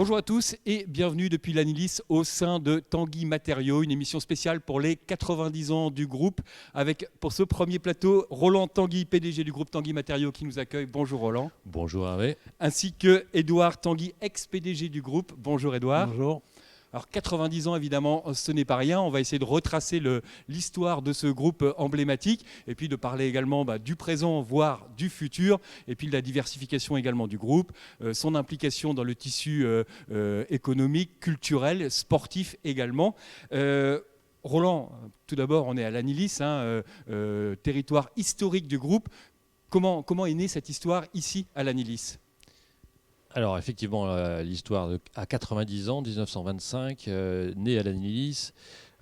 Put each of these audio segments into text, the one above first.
Bonjour à tous et bienvenue depuis l'Anilis au sein de Tanguy Matériaux, une émission spéciale pour les 90 ans du groupe avec pour ce premier plateau Roland Tanguy, PDG du groupe Tanguy Matériaux qui nous accueille. Bonjour Roland. Bonjour Hervé. Ainsi que Édouard Tanguy, ex-PDG du groupe. Bonjour Édouard. Bonjour. Alors 90 ans évidemment, ce n'est pas rien. On va essayer de retracer l'histoire de ce groupe emblématique et puis de parler également du présent, voire du futur, et puis de la diversification également du groupe, son implication dans le tissu économique, culturel, sportif également. Roland, tout d'abord, on est à l'Anilis, territoire historique du groupe. Comment est née cette histoire ici à l'Anilis ? Alors effectivement, l'histoire à 90 ans, 1925, né à l'Anilis.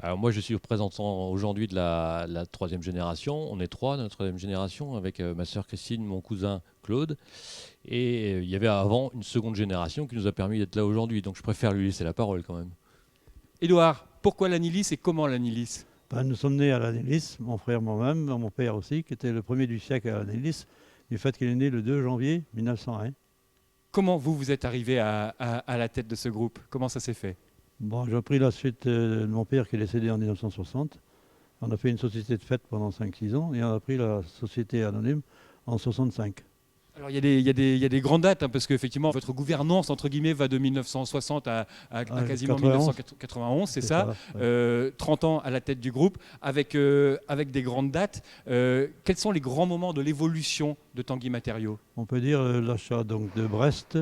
Alors moi je suis représentant aujourd'hui de la troisième génération. On est trois de la troisième génération avec ma sœur Christine, mon cousin Claude. Et il y avait avant une seconde génération qui nous a permis d'être là aujourd'hui. Donc je préfère lui laisser la parole quand même. Édouard, pourquoi l'Anilis et comment l'Anilis ? Nous sommes nés à l'Anilis, mon frère, moi-même, mon père aussi, qui était le premier du siècle à l'Anilis, du fait qu'il est né le 2 janvier 1901. Comment vous êtes arrivé à la tête de ce groupe ? Comment ça s'est fait ? Bon, j'ai pris la suite de mon père qui est décédé en 1960. On a fait une société de fête pendant 5-6 ans et on a pris la société anonyme en 65. Alors il y a des grandes dates, parce qu'effectivement votre gouvernance entre guillemets va de 1960 à quasiment 1991, c'est ça, ouais. 30 ans à la tête du groupe, avec des grandes dates. Quels sont les grands moments de l'évolution de Tanguy Matériaux ? On peut dire l'achat donc, de Brest.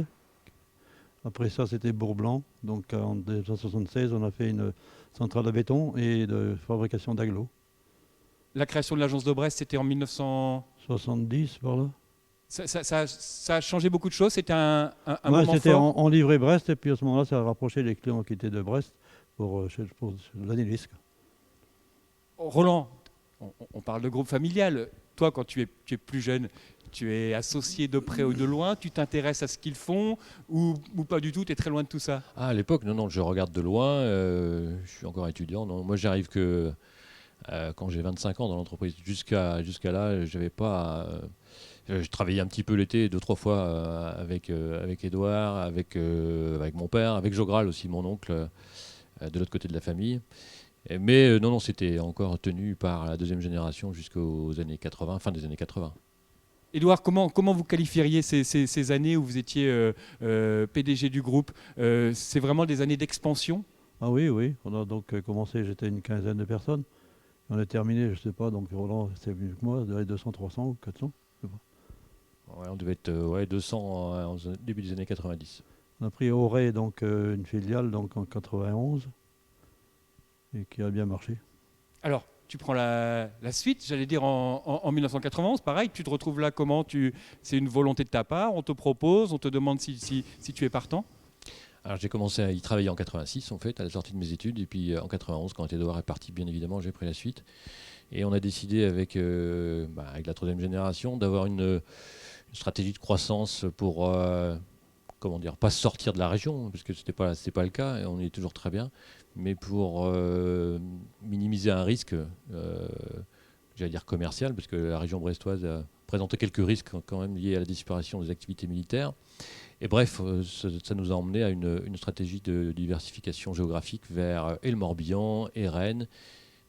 Après ça, c'était Bourg-Blanc. Donc en 1976, on a fait une centrale à béton et de fabrication d'agglos. La création de l'agence de Brest, c'était en 1970, par là. Ça a changé beaucoup de choses, c'était un moment c'était fort. on livrait Brest et puis à ce moment-là, ça a rapproché les clients qui étaient de Brest pour l'Anilis. Roland, on parle de groupe familial. Toi, quand tu es plus jeune, tu es associé de près ou de loin, tu t'intéresses à ce qu'ils font ou pas du tout, tu es très loin de tout ça ? À l'époque, non, je regarde de loin, je suis encore étudiant. Non, moi j'arrive que quand j'ai 25 ans dans l'entreprise. Jusqu'à là, j'avais pas... je travaillais un petit peu l'été, 2-3 fois avec Édouard, avec mon père, avec Jogral aussi, mon oncle, de l'autre côté de la famille. Mais non, c'était encore tenu par la deuxième génération jusqu'aux années 80, fin des années 80. Édouard, comment vous qualifieriez ces années où vous étiez PDG du groupe ? C'est vraiment des années d'expansion ? Ah oui, on a donc commencé, j'étais une quinzaine de personnes. On a terminé, je ne sais pas, donc Roland, c'est mieux que moi, 200, 300 ou 400. Je sais pas. Ouais, on devait être 200 au début des années 90. On a pris Auray, donc une filiale donc, en 91, et qui a bien marché. Alors, tu prends la suite, j'allais dire en 1991, pareil, tu te retrouves là comment ? C'est une volonté de ta part, on te propose, on te demande si tu es partant ? Alors j'ai commencé à y travailler en 86 en fait, à la sortie de mes études, et puis en 91, quand Édouard est parti, bien évidemment, j'ai pris la suite. Et on a décidé avec la troisième génération d'avoir une stratégie de croissance pour pas sortir de la région, parce que c'était pas le cas, et on est toujours très bien, mais pour minimiser un risque, j'allais dire commercial, parce que la région brestoise présentait quelques risques quand même liés à la disparition des activités militaires. Et bref, ça nous a emmené à une stratégie de diversification géographique vers et le Morbihan et Rennes,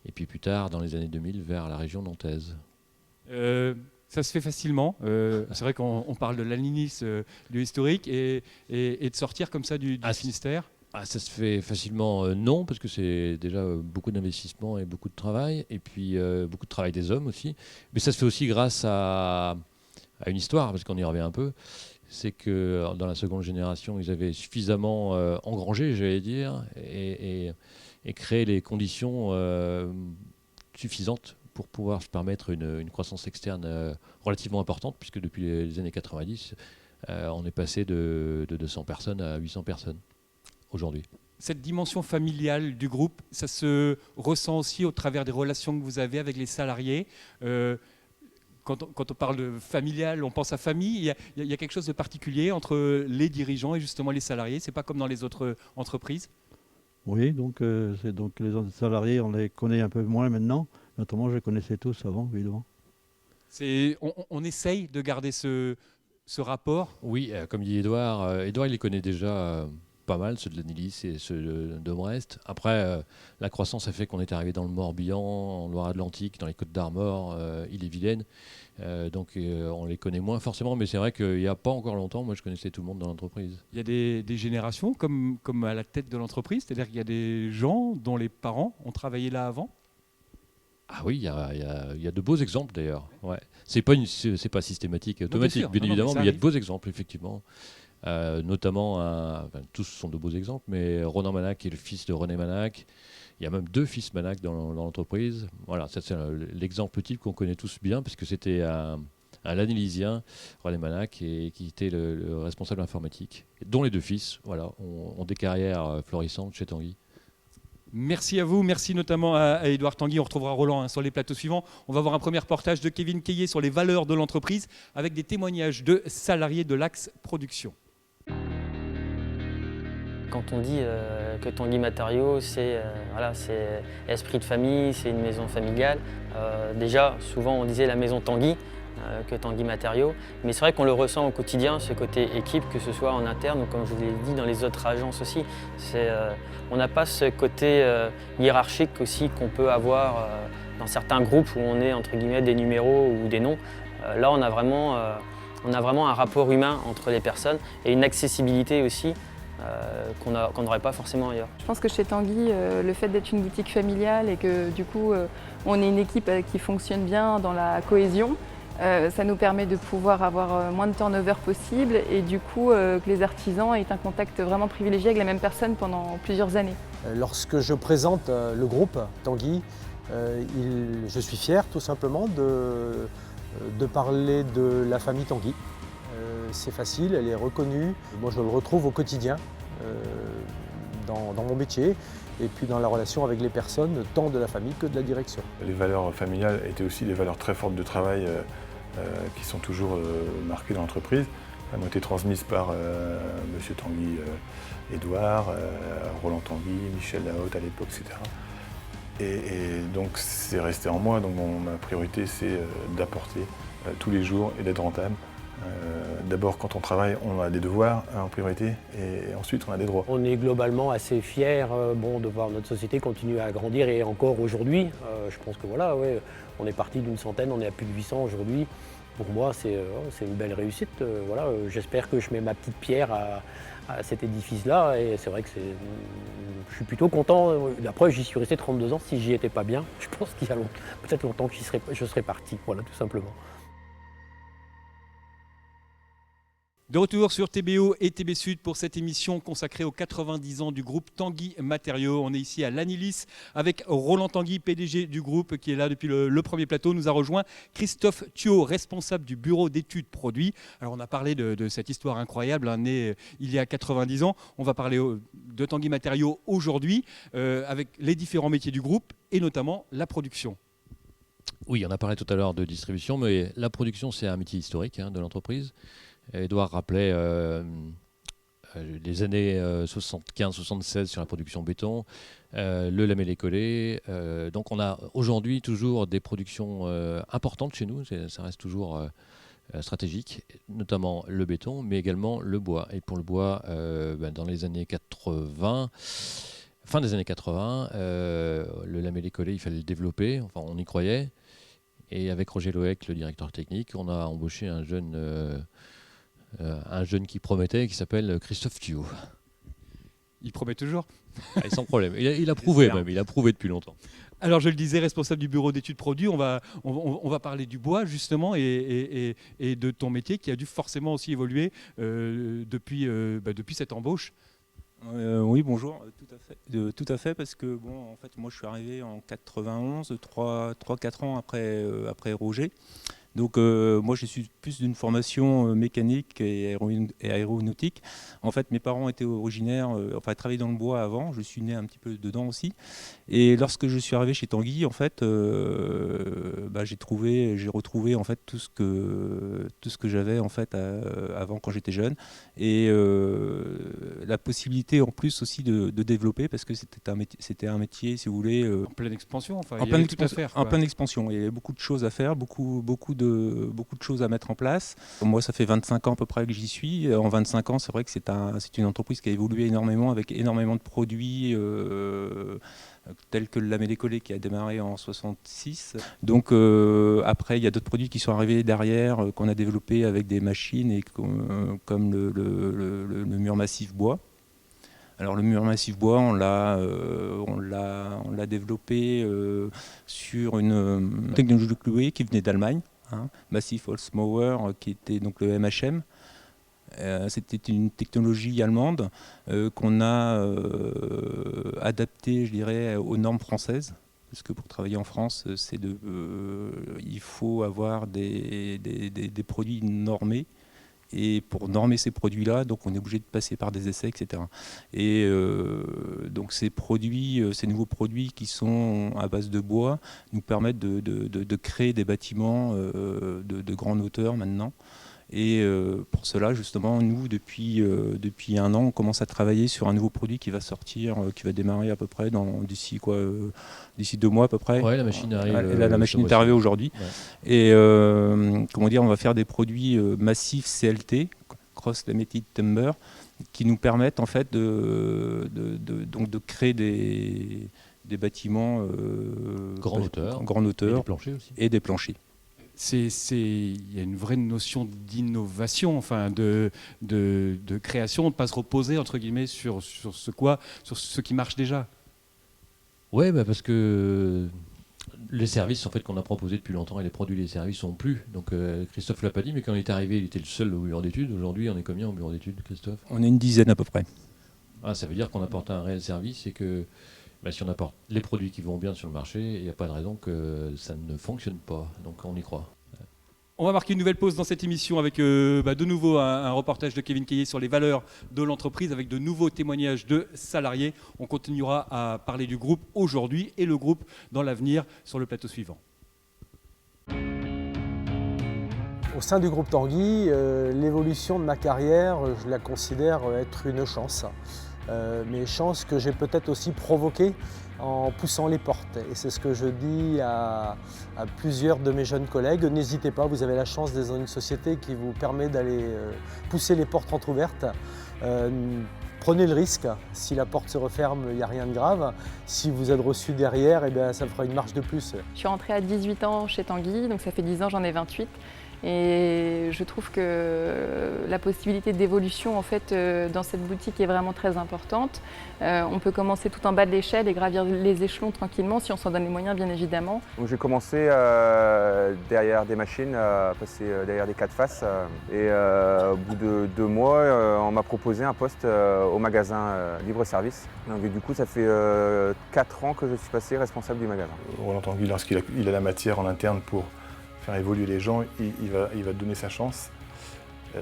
et puis plus tard, dans les années 2000, vers la région nantaise. Ça se fait facilement. C'est vrai qu'on parle de l'Anilis, du historique, et de sortir comme ça du Finistère. Ça se fait facilement, non, parce que c'est déjà beaucoup d'investissement et beaucoup de travail, et puis beaucoup de travail des hommes aussi. Mais ça se fait aussi grâce à une histoire, parce qu'on y revient un peu. C'est que dans la seconde génération, ils avaient suffisamment engrangé, j'allais dire, et créé les conditions suffisantes pour pouvoir se permettre une croissance externe relativement importante, puisque depuis les années 90, on est passé de 200 personnes à 800 personnes aujourd'hui. Cette dimension familiale du groupe, ça se ressent aussi au travers des relations que vous avez avec les salariés. Quand on parle de familial, on pense à famille. Il y a quelque chose de particulier entre les dirigeants et justement les salariés. C'est pas comme dans les autres entreprises. Oui, donc les salariés, on les connaît un peu moins maintenant. Notamment, je les connaissais tous avant, évidemment. On essaye de garder ce rapport. Oui, comme dit Édouard, il les connaît déjà pas mal, ceux de l'Anilis et ceux de Brest. Après, la croissance a fait qu'on est arrivé dans le Morbihan, en Loire-Atlantique, dans les Côtes d'Armor, Ille-et-Vilaine. Donc on les connaît moins forcément, mais c'est vrai qu'il n'y a pas encore longtemps, moi je connaissais tout le monde dans l'entreprise. Il y a des générations comme à la tête de l'entreprise, c'est-à-dire qu'il y a des gens dont les parents ont travaillé là avant. Ah oui, il y a de beaux exemples d'ailleurs. Ouais. C'est pas systématique et automatique, bien évidemment, mais il y a de beaux exemples, effectivement. Notamment, tous sont de beaux exemples, mais Ronan Manac est le fils de René Manac. Il y a même 2 fils Manac dans l'entreprise. Voilà, ça c'est l'exemple type qu'on connaît tous bien, parce que c'était un Lannélisien, René Manac, qui était le responsable informatique, dont les 2 fils ont des carrières florissantes chez Tanguy. Merci à vous, merci notamment à Édouard Tanguy. On retrouvera Roland sur les plateaux suivants. On va voir un premier reportage de Kevin Caillé sur les valeurs de l'entreprise avec des témoignages de salariés de l'Axe Production. Quand on dit que Tanguy Matériaux, c'est esprit de famille, c'est une maison familiale. Déjà, souvent on disait la maison Tanguy que Tanguy Matériaux, mais c'est vrai qu'on le ressent au quotidien, ce côté équipe, que ce soit en interne ou comme je vous l'ai dit dans les autres agences aussi. On n'a pas ce côté hiérarchique aussi qu'on peut avoir dans certains groupes où on est entre guillemets des numéros ou des noms. Là on a vraiment un rapport humain entre les personnes et une accessibilité aussi qu'on n'aurait pas forcément ailleurs. Je pense que chez Tanguy, le fait d'être une boutique familiale et que du coup on est une équipe qui fonctionne bien dans la cohésion, ça nous permet de pouvoir avoir moins de turnover possible et du coup que les artisans aient un contact vraiment privilégié avec la même personne pendant plusieurs années. Lorsque je présente le groupe Tanguy, je suis fier tout simplement de parler de la famille Tanguy. C'est facile, elle est reconnue. Moi je le retrouve au quotidien dans mon métier et puis dans la relation avec les personnes, tant de la famille que de la direction. Les valeurs familiales étaient aussi des valeurs très fortes de travail qui sont toujours marquées dans l'entreprise. Elles m'ont été transmises par M. Tanguy, Édouard, Roland Tanguy, Michel Lahaute à l'époque, etc. Et donc c'est resté en moi, donc ma priorité c'est d'apporter tous les jours et d'être rentable. D'abord quand on travaille, on a des devoirs en priorité et ensuite on a des droits. On est globalement assez fiers de voir notre société continuer à grandir et encore aujourd'hui. Je pense que voilà, on est parti d'une centaine, on est à plus de 800 aujourd'hui. Pour moi c'est une belle réussite. J'espère que je mets ma petite pierre à cet édifice-là et c'est vrai que je suis plutôt content. Après j'y suis resté 32 ans, si j'y étais pas bien, je pense qu'il y a peut-être longtemps que je serais parti, voilà tout simplement. De retour sur TBO et TB Sud pour cette émission consacrée aux 90 ans du groupe Tanguy Matériaux. On est ici à l'Anilis avec Roland Tanguy, PDG du groupe, qui est là depuis le premier plateau. Nous a rejoint Christophe Thuot, responsable du bureau d'études produits. Alors on a parlé de cette histoire incroyable, née il y a 90 ans. On va parler de Tanguy Matériaux aujourd'hui avec les différents métiers du groupe et notamment la production. Oui, on a parlé tout à l'heure de distribution, mais la production c'est un métier historique de l'entreprise. Édouard rappelait les années 75-76 sur la production béton, le lamellé collé. Donc on a aujourd'hui toujours des productions importantes chez nous, ça reste toujours stratégique, notamment le béton, mais également le bois. Et pour le bois, dans les années 80, fin des années 80, le lamellé collé, il fallait le développer, enfin on y croyait. Et avec Roger Loec, le directeur technique, on a embauché un jeune qui promettait, qui s'appelle Christophe Thuot. Il promet toujours. Sans problème. Il a prouvé même, il a prouvé depuis longtemps. Alors je le disais, responsable du bureau d'études produits, on va parler du bois justement et de ton métier qui a dû forcément aussi évoluer depuis cette embauche. Oui, bonjour, tout à fait, parce que en fait, moi je suis arrivé en 91, 3-4 ans après Roger. Donc moi je suis plus d'une formation mécanique et aéronautique. En fait mes parents étaient originaires, travaillaient dans le bois avant, je suis né un petit peu dedans aussi. Et lorsque je suis arrivé chez Tanguy, en fait, j'ai retrouvé en fait tout ce que j'avais en fait avant quand j'étais jeune. Et la possibilité en plus aussi de développer, parce que c'était un métier, si vous voulez, en pleine expansion, en pleine expansion. Il y avait beaucoup de choses à faire, beaucoup de choses à mettre en place. Moi, ça fait 25 ans à peu près que j'y suis. En 25 ans, c'est vrai que c'est une entreprise qui a évolué énormément, avec énormément de produits tels que le lamellé-collé qui a démarré en 66. Donc après, il y a d'autres produits qui sont arrivés derrière, qu'on a développés avec des machines, et comme le mur massif bois. Alors le mur massif bois, on l'a développé sur une technologie de cloué qui venait d'Allemagne, Massive Holzmauer, qui était donc le MHM. C'était une technologie allemande qu'on a adaptée, je dirais, aux normes françaises. Parce que pour travailler en France, il faut avoir des produits normés. Et pour normer ces produits-là, donc on est obligé de passer par des essais, etc. Et donc ces nouveaux produits qui sont à base de bois nous permettent de créer des bâtiments de grande hauteur maintenant. Et pour cela, justement, nous, depuis un an, on commence à travailler sur un nouveau produit qui va sortir, qui va démarrer à peu près d'ici 2 mois à peu près. Ouais, la machine arrive. La machine est arrivée aujourd'hui. Ouais. Et on va faire des produits massifs CLT, Cross Laminated Timber, qui nous permettent en fait de créer des bâtiments grande hauteur, et des planchers aussi. Et des planchers. Il y a une vraie notion d'innovation, enfin de création, de ne pas se reposer entre guillemets sur ce qui marche déjà. Ouais, parce que les services en fait qu'on a proposés depuis longtemps et les produits et les services sont plus. Donc Christophe l'a pas dit, mais quand il est arrivé, il était le seul au bureau d'études. Aujourd'hui, on est combien au bureau d'études, Christophe ? On est une dizaine à peu près. Ça veut dire qu'on apporte un réel service et que si on apporte les produits qui vont bien sur le marché, il n'y a pas de raison que ça ne fonctionne pas. Donc on y croit. On va marquer une nouvelle pause dans cette émission avec de nouveau un reportage de Kevin Caillé sur les valeurs de l'entreprise, avec de nouveaux témoignages de salariés. On continuera à parler du groupe aujourd'hui et le groupe dans l'avenir sur le plateau suivant. Au sein du groupe Tanguy, l'évolution de ma carrière, je la considère être une chance. Mais chance que j'ai peut-être aussi provoquée en poussant les portes. Et c'est ce que je dis à plusieurs de mes jeunes collègues. N'hésitez pas, vous avez la chance d'être dans une société qui vous permet d'aller pousser les portes entrouvertes. Prenez le risque. Si la porte se referme, il n'y a rien de grave. Si vous êtes reçu derrière, ça fera une marche de plus. Je suis rentrée à 18 ans chez Tanguy, donc ça fait 10 ans, j'en ai 28. Et je trouve que la possibilité d'évolution en fait, dans cette boutique est vraiment très importante. On peut commencer tout en bas de l'échelle et gravir les échelons tranquillement si on s'en donne les moyens, bien évidemment. Donc j'ai commencé derrière des machines, passer derrière des 4 faces. Et au bout de 2 mois, on m'a proposé un poste au magasin libre-service. Donc du coup, ça fait 4 ans que je suis passé responsable du magasin. Roland Tanguy, lorsqu'il a la matière en interne pour faire évoluer les gens, il va donner sa chance.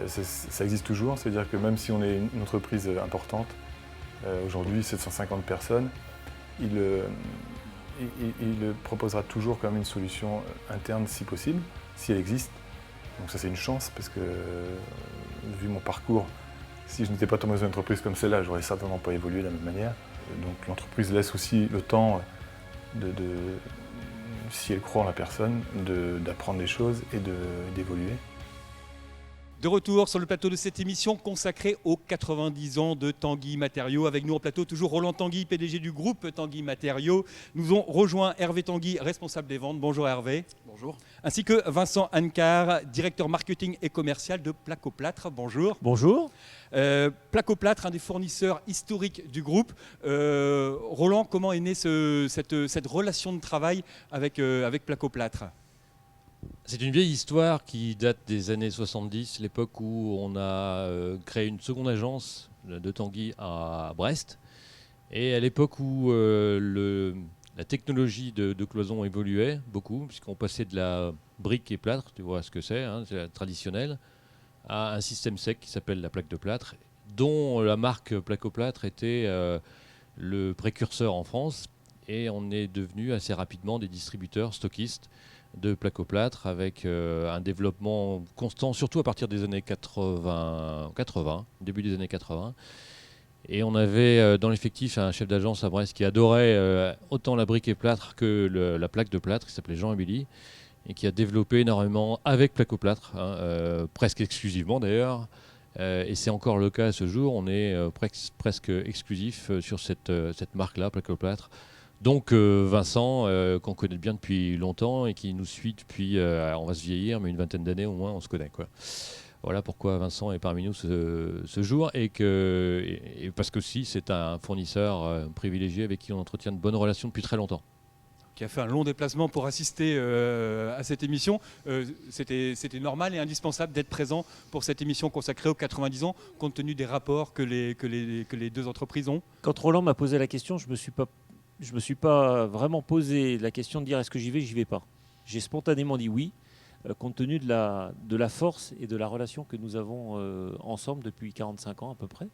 Ça existe toujours, c'est-à-dire que même si on est une entreprise importante, aujourd'hui 750 personnes, il proposera toujours quand même une solution interne si possible, si elle existe. Donc ça c'est une chance parce que vu mon parcours, si je n'étais pas tombé dans une entreprise comme celle-là, j'aurais certainement pas évolué de la même manière. Donc l'entreprise laisse aussi le temps si elle croit en la personne, d'apprendre des choses et d'évoluer. De retour sur le plateau de cette émission consacrée aux 90 ans de Tanguy Matériaux. Avec nous au plateau, toujours Roland Tanguy, PDG du groupe Tanguy Matériaux. Nous ont rejoint Hervé Tanguy, responsable des ventes. Bonjour Hervé. Bonjour. Ainsi que Vincent Ancar, directeur marketing et commercial de Placoplâtre. Bonjour. Bonjour. Placoplâtre, un des fournisseurs historiques du groupe. Roland, comment est née cette relation de travail avec Placoplâtre ? C'est une vieille histoire qui date des années 70, l'époque où on a créé une seconde agence de Tanguy à Brest. Et à l'époque où la technologie de cloison évoluait beaucoup, puisqu'on passait de la brique et plâtre, tu vois ce que c'est, c'est la traditionnelle, à un système sec qui s'appelle la plaque de plâtre, dont la marque Placoplâtre était le précurseur en France. Et on est devenu assez rapidement des distributeurs stockistes de Placoplâtre avec un développement constant, surtout à partir des années 80, début des années 80. Et on avait dans l'effectif un chef d'agence à Brest qui adorait autant la brique et plâtre que la plaque de plâtre, qui s'appelait Jean-Émilie. et qui a développé énormément avec Placoplâtre, presque exclusivement d'ailleurs. Et c'est encore le cas à ce jour, on est presque exclusif sur cette marque-là, Placoplâtre. Donc Vincent, qu'on connaît bien depuis longtemps et qui nous suit depuis, on va se vieillir, mais une vingtaine d'années au moins, on se connaît, quoi. Voilà pourquoi Vincent est parmi nous ce jour et parce que aussi c'est un fournisseur privilégié avec qui on entretient de bonnes relations depuis très longtemps. Qui a fait un long déplacement pour assister à cette émission. C'était normal et indispensable d'être présent pour cette émission consacrée aux 90 ans, compte tenu des rapports que les deux entreprises ont. Quand Roland m'a posé la question, je me suis pas vraiment posé la question de dire est-ce que j'y vais pas. J'ai spontanément dit oui, compte tenu de la force et de la relation que nous avons ensemble depuis 45 ans à peu près.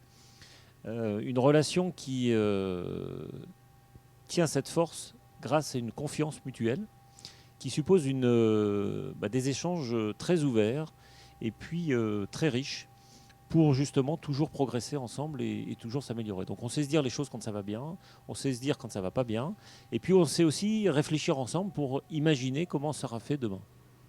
Une relation qui tient cette force grâce à une confiance mutuelle qui suppose des échanges très ouverts et puis très riches pour justement toujours progresser ensemble et toujours s'améliorer. Donc on sait se dire les choses quand ça va bien, on sait se dire quand ça va pas bien, et puis on sait aussi réfléchir ensemble pour imaginer comment ça sera fait demain.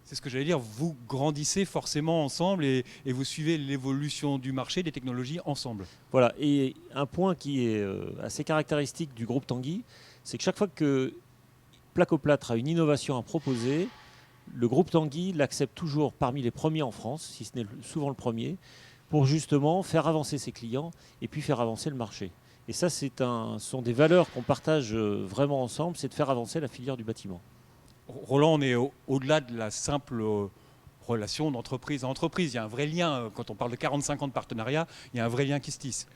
C'est ce que j'allais dire, vous grandissez forcément ensemble et vous suivez l'évolution du marché, des technologies ensemble. Voilà, et un point qui est assez caractéristique du groupe Tanguy, c'est que chaque fois que Placoplâtre a une innovation à proposer, le groupe Tanguy l'accepte toujours parmi les premiers en France, si ce n'est souvent le premier, pour justement faire avancer ses clients et puis faire avancer le marché. Et ça, ce sont des valeurs qu'on partage vraiment ensemble, c'est de faire avancer la filière du bâtiment. Roland, on est au-delà de la simple relation d'entreprise à entreprise. Il y a un vrai lien, quand on parle de 45 ans de partenariat, il y a un vrai lien qui se tisse.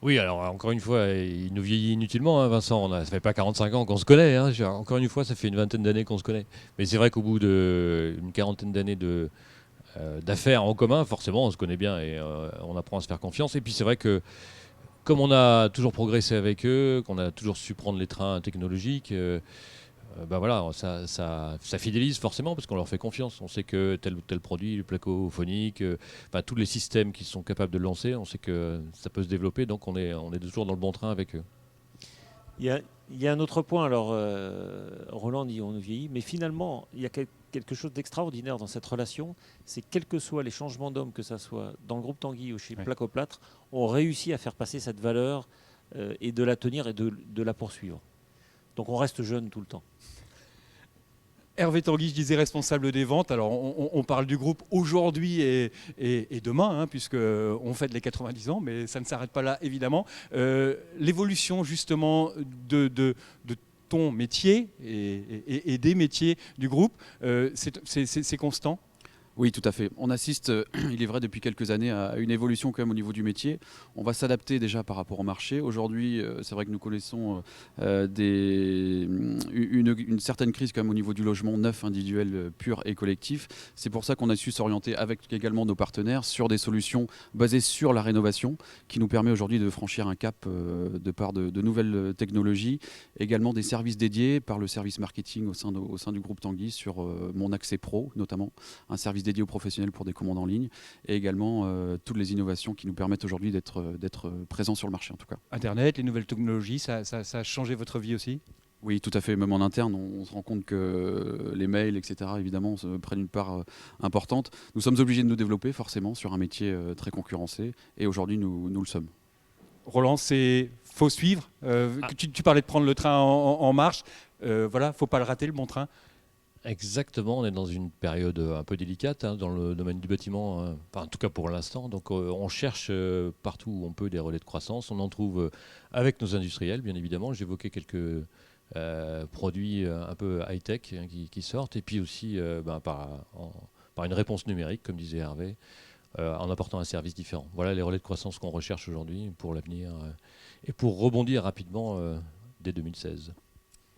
Oui, alors encore une fois, il nous vieillit inutilement, hein, Vincent. Ça fait pas 45 ans qu'on se connaît. Hein. Encore une fois, ça fait une vingtaine d'années qu'on se connaît. Mais c'est vrai qu'au bout d'une quarantaine d'années d'affaires en commun, forcément, on se connaît bien et on apprend à se faire confiance. Et puis c'est vrai que comme on a toujours progressé avec eux, qu'on a toujours su prendre les trains technologiques, voilà, ça fidélise forcément parce qu'on leur fait confiance. On sait que tel ou tel produit, le placophonique, tous les systèmes qui sont capables de le lancer, on sait que ça peut se développer, donc on est toujours dans le bon train avec eux. Il y a un autre point, alors Roland dit on nous vieillit, mais finalement il y a quelque chose d'extraordinaire dans cette relation, c'est quels que soient les changements d'hommes, que ça soit dans le groupe Tanguy ou chez Placoplâtre, on réussit à faire passer cette valeur et de la tenir et de la poursuivre. Donc on reste jeune tout le temps. Hervé Tanguy, je disais responsable des ventes. Alors on parle du groupe aujourd'hui et demain, puisqu'on fête les 90 ans, mais ça ne s'arrête pas là évidemment. L'évolution justement de ton métier et des métiers du groupe, c'est constant ? Oui, tout à fait. On assiste, il est vrai, depuis quelques années à une évolution quand même au niveau du métier. On va s'adapter déjà par rapport au marché. Aujourd'hui, c'est vrai que nous connaissons une certaine crise quand même au niveau du logement neuf, individuel, pur et collectif. C'est pour ça qu'on a su s'orienter avec également nos partenaires sur des solutions basées sur la rénovation qui nous permet aujourd'hui de franchir un cap de par de nouvelles technologies. Également des services dédiés par le service marketing au sein du groupe Tanguy sur Mon Accès Pro notamment, un service dédié aux professionnels pour des commandes en ligne et également toutes les innovations qui nous permettent aujourd'hui d'être présents sur le marché en tout cas. Internet, les nouvelles technologies, ça a changé votre vie aussi ? Oui, tout à fait. Même en interne, on se rend compte que les mails, etc., évidemment, prennent une part importante. Nous sommes obligés de nous développer forcément sur un métier très concurrencé et aujourd'hui, nous le sommes. Roland, faut suivre. Tu parlais de prendre le train en marche. Voilà, faut pas le rater, le bon train. Exactement, on est dans une période un peu délicate dans le domaine du bâtiment, en tout cas pour l'instant. Donc on cherche partout où on peut des relais de croissance. On en trouve avec nos industriels, bien évidemment. J'évoquais quelques produits un peu high-tech qui sortent. Et puis aussi par une réponse numérique, comme disait Hervé, en apportant un service différent. Voilà les relais de croissance qu'on recherche aujourd'hui pour l'avenir et pour rebondir rapidement dès 2016.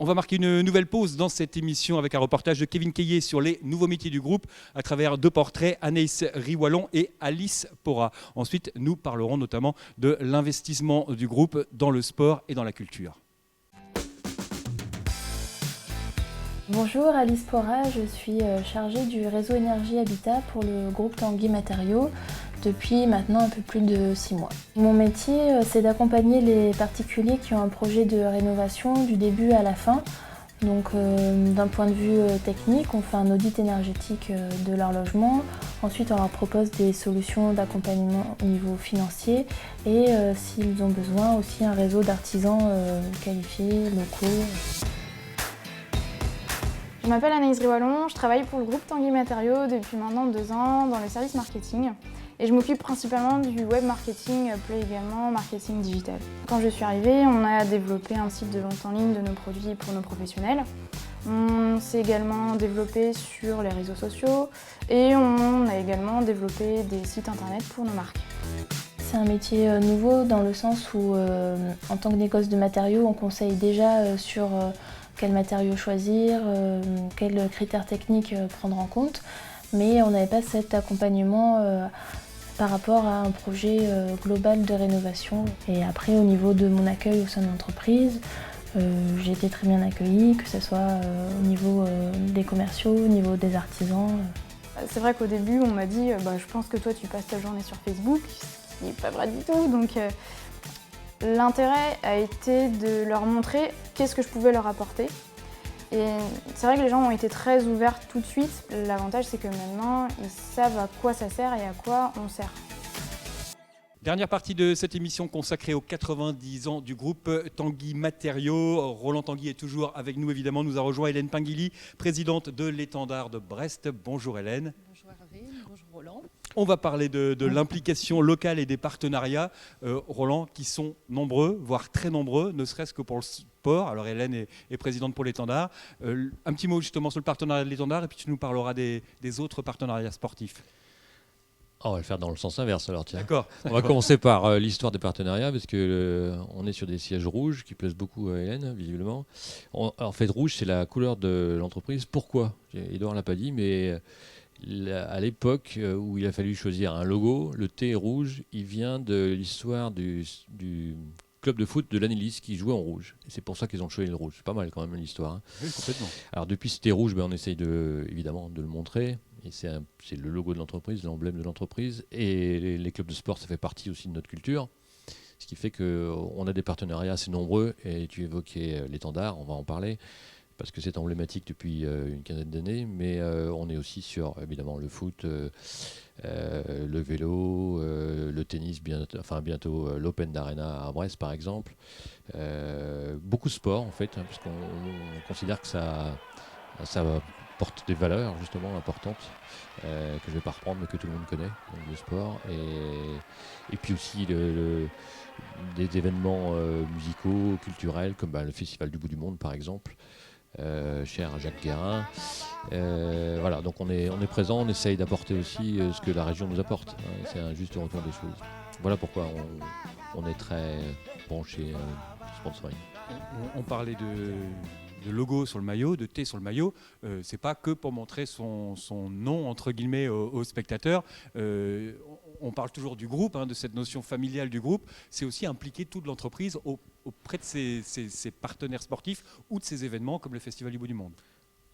On va marquer une nouvelle pause dans cette émission avec un reportage de Kevin Caillé sur les nouveaux métiers du groupe à travers deux portraits, Anaïs Riwallon et Alice Pora. Ensuite, nous parlerons notamment de l'investissement du groupe dans le sport et dans la culture. Bonjour, Alice Pora, je suis chargée du réseau Énergie Habitat pour le groupe Tanguy Matériaux depuis maintenant un peu plus de 6 mois. Mon métier, c'est d'accompagner les particuliers qui ont un projet de rénovation du début à la fin. Donc d'un point de vue technique, on fait un audit énergétique de leur logement. Ensuite, on leur propose des solutions d'accompagnement au niveau financier et s'ils ont besoin aussi un réseau d'artisans qualifiés, locaux. Je m'appelle Anaïs Riwallon, je travaille pour le groupe Tanguy Matériaux depuis maintenant 2 ans dans le service marketing. Et je m'occupe principalement du web marketing, appelé également marketing digital. Quand je suis arrivée, on a développé un site de vente en ligne de nos produits pour nos professionnels. On s'est également développé sur les réseaux sociaux et on a également développé des sites internet pour nos marques. C'est un métier nouveau dans le sens où, en tant que négoce de matériaux, on conseille déjà sur quels matériaux choisir, quels critères techniques prendre en compte, mais on n'avait pas cet accompagnement par rapport à un projet global de rénovation. Et après, au niveau de mon accueil au sein de l'entreprise, j'ai été très bien accueillie, que ce soit au niveau des commerciaux, au niveau des artisans. C'est vrai qu'au début, on m'a dit je pense que toi, tu passes ta journée sur Facebook, ce qui n'est pas vrai du tout. Donc, l'intérêt a été de leur montrer qu'est-ce que je pouvais leur apporter. Et c'est vrai que les gens ont été très ouverts tout de suite. L'avantage, c'est que maintenant, ils savent à quoi ça sert et à quoi on sert. Dernière partie de cette émission consacrée aux 90 ans du groupe Tanguy Matériaux. Roland Tanguy est toujours avec nous, évidemment. Nous a rejoint Hélène Pinguili, présidente de l'Étendard de Brest. Bonjour Hélène. Bonjour Hervé, bonjour Roland. On va parler de l'implication locale et des partenariats, Roland, qui sont nombreux, voire très nombreux, ne serait-ce que pour le sport. Alors Hélène est présidente pour l'Étendard. Un petit mot justement sur le partenariat de l'Étendard et puis tu nous parleras des autres partenariats sportifs. On va le faire dans le sens inverse alors, tiens. D'accord. On va commencer par l'histoire des partenariats parce que on est sur des sièges rouges qui plaisent beaucoup à Hélène, visiblement. En fait, rouge, c'est la couleur de l'entreprise. Pourquoi ? Édouard ne l'a pas dit, mais à l'époque où il a fallu choisir un logo, le T rouge, il vient de l'histoire du club de foot de l'Annelys qui jouait en rouge. Et c'est pour ça qu'ils ont choisi le rouge. C'est pas mal quand même l'histoire. Hein. Oui, complètement. Alors depuis ce T rouge, on essaye évidemment de le montrer. Et c'est le logo de l'entreprise, l'emblème de l'entreprise. Et les clubs de sport, ça fait partie aussi de notre culture. Ce qui fait qu'on a des partenariats assez nombreux. Et tu évoquais l'Étendard, on va en parler, parce que c'est emblématique depuis une quinzaine d'années. Mais on est aussi sur, évidemment, le foot, le vélo, le tennis, bientôt l'Open d'Arena à Brest, par exemple. Beaucoup de sport, en fait, parce qu'on considère que ça porte des valeurs justement importantes que je ne vais pas reprendre mais que tout le monde connaît, donc le sport et puis aussi des événements musicaux, culturels comme le Festival du Bout du Monde par exemple, cher à Jacques Guérin. Voilà, donc on est présent, on essaye d'apporter aussi ce que la région nous apporte, hein, c'est un juste retour des choses. Voilà pourquoi on est très branché sponsoring. On parlait de logo sur le maillot, de T sur le maillot, c'est pas que pour montrer son nom entre guillemets aux spectateurs. On parle toujours du groupe, de cette notion familiale du groupe. C'est aussi impliquer toute l'entreprise auprès de ses partenaires sportifs ou de ces événements comme le Festival du Bout du Monde.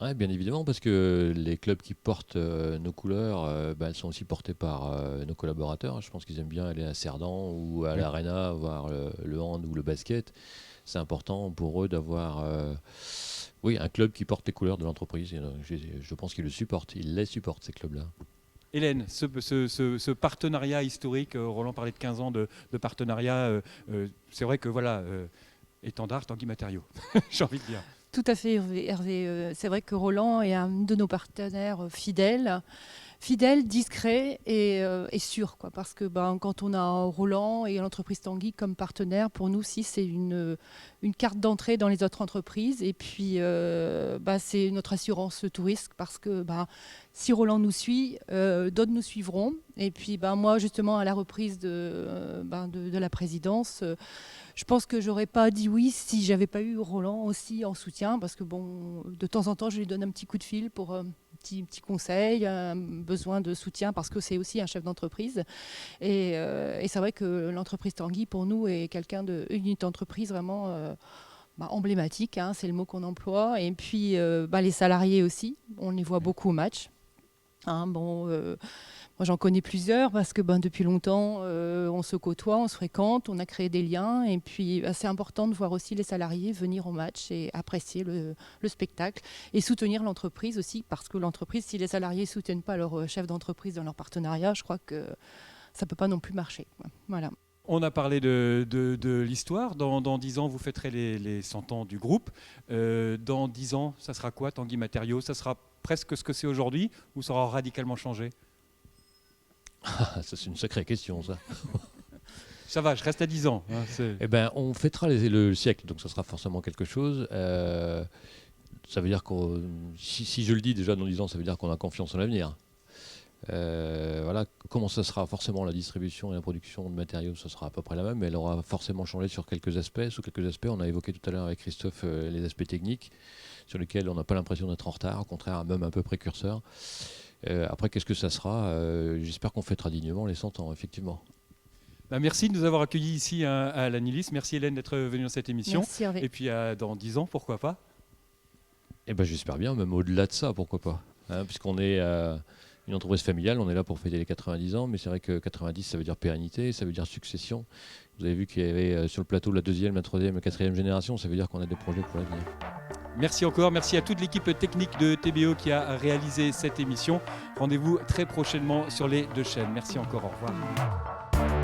Ouais, bien évidemment, parce que les clubs qui portent nos couleurs, elles sont aussi portées par nos collaborateurs. Je pense qu'ils aiment bien aller à Cerdan ou à l'Arena voir le hand ou le basket. C'est important pour eux d'avoir un club qui porte les couleurs de l'entreprise. Je pense qu'ils le supportent, ils les supportent, ces clubs-là. Hélène, ce partenariat historique, Roland parlait de 15 ans de partenariat, c'est vrai que Étendard, Tanguy Matériaux, j'ai envie de dire. Tout à fait Hervé. C'est vrai que Roland est un de nos partenaires fidèles, discret et sûr, quoi, parce que quand on a Roland et l'entreprise Tanguy comme partenaire, pour nous aussi c'est une carte d'entrée dans les autres entreprises et puis c'est notre assurance tout risque parce que si Roland nous suit, d'autres nous suivront et puis moi justement à la reprise de la présidence, je pense que j'aurais pas dit oui si j'avais pas eu Roland aussi en soutien parce que de temps en temps je lui donne un petit coup de fil pour petit conseil, besoin de soutien parce que c'est aussi un chef d'entreprise et c'est vrai que l'entreprise Tanguy pour nous est une unité d'entreprise vraiment emblématique, c'est le mot qu'on emploie et puis les salariés aussi, on les voit beaucoup au match. Moi, j'en connais plusieurs parce que depuis longtemps, on se côtoie, on se fréquente, on a créé des liens. Et puis, c'est important de voir aussi les salariés venir au match et apprécier le spectacle et soutenir l'entreprise aussi. Parce que l'entreprise, si les salariés ne soutiennent pas leur chef d'entreprise dans leur partenariat, je crois que ça ne peut pas non plus marcher. Voilà. On a parlé de l'histoire. Dans 10 ans, vous fêterez les 100 ans du groupe. Dans 10 ans, ça sera quoi, Tanguy Matériaux? Ça sera presque ce que c'est aujourd'hui ou ça aura radicalement changé? Ça, c'est une sacrée question, ça. Ça va, je reste à 10 ans. Eh ben, on fêtera le siècle, donc ça sera forcément quelque chose. Ça veut dire que si je le dis déjà dans 10 ans, ça veut dire qu'on a confiance en l'avenir. Voilà, comment ça sera forcément la distribution et la production de matériaux, ça sera à peu près la même, mais elle aura forcément changé sur quelques aspects. Sous quelques aspects, on a évoqué tout à l'heure avec Christophe les aspects techniques, sur lesquels on n'a pas l'impression d'être en retard, au contraire, même un peu précurseur. Après, qu'est-ce que ça sera? J'espère qu'on fêtera dignement les 100 ans, effectivement. Merci de nous avoir accueillis ici à l'Anilis. Merci Hélène d'être venue dans cette émission. Merci Hervé. Et puis dans 10 ans, pourquoi pas? Eh ben, j'espère bien, même au-delà de ça, pourquoi pas. Puisqu'on est une entreprise familiale, on est là pour fêter les 90 ans, mais c'est vrai que 90, ça veut dire pérennité, ça veut dire succession. Vous avez vu qu'il y avait sur le plateau la 2e, la 3e, la 4e génération, ça veut dire qu'on a des projets pour l'avenir. Merci encore, merci à toute l'équipe technique de TBO qui a réalisé cette émission. Rendez-vous très prochainement sur les 2 chaînes. Merci encore, au revoir.